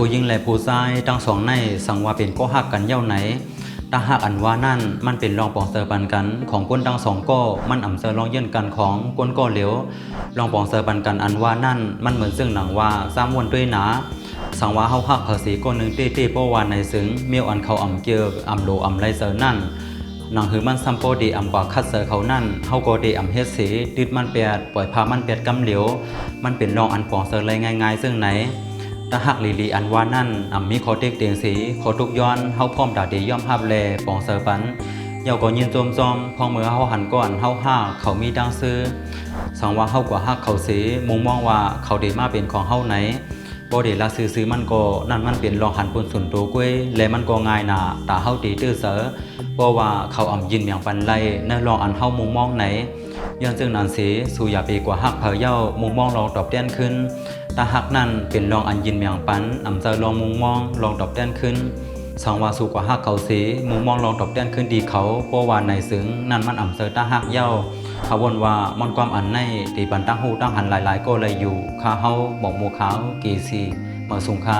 ผู้หญิงและผู้ชายทั้งสองในสังว่าเป็นก็ฮักกันเย้าไหนถ้าหากอันว่านั่นมันเป็นรองปองเซอร์ปันกันของคนทั้งสองก็มันอ่ำเซอร์ลองเยื่นกันของคนก็เหลียวรองปองเซอร์ปันกันอันว่านั่นมันเหมือนซึ่งหนังว่าซ้ำวนด้วยหนาสังว่าเฮาฮักภาษีก็หนึ่งตี้ๆเพราะว่าในซึ้งเมียวอันเขาอ่ำเกียวอ่ำโลอ่ำไรเซอร์นั่นหนังหือมันซัมโปดีอ่ำกว่าคัดเซอร์เขานั่นเฮาก็ดีอ่ำเฮ็ดสีติดมันเปียดปล่อยพามันเปียดกำเหลียวมันเป็นรองอันปองเซอร์เลยง่ายๆซึ่งไหนถ้าหักลีอันว่านั่นมีขอเต็กเตียงสีขอทุกย้อนเฮาพร้อมดาดีย่อมภาพแลปองเซอร์ปันเยาก็ยินจมพองเมื่อเฮาหันก่อนเฮาห้าเขามีดังซื้อสังว่าเฮากว่าฮักเขาสีมุงมองว่าเขาดีมาเป็นของเฮาไหนบ่ได้ละซื้อมันก็นั่นมันเป็นรองหันปนสุนโตก้วยและมันก็ง่ายหนาตาเฮาตีตื้อเสอเพราะว่าเขายินเมียงปันไลในรองอันเฮามุงมองไหนย้อนจึงนั้นสีสู่อย่าไปกว่าฮักเผยเย้ามุงมองลองตอบแต้นขึ้นถ้าหักนั่นเป็นรองอันยินเมียงปันเจอลองมุงมองลองตอบแต้นขึ้นสังว่าสู่กว่าหักเขาสีมุงมองลองตอบแต้นขึ้นดีเขาเพราะว่าในซึ้งนั่นมันเจอถ้าหักเย้าเขาวนว่ามันความอันในตีปันตั้งหูตั้งหันหลายๆก็เลยอยู่ข้าเฮาบอกหมู่ขาวกีสีมาสุงคา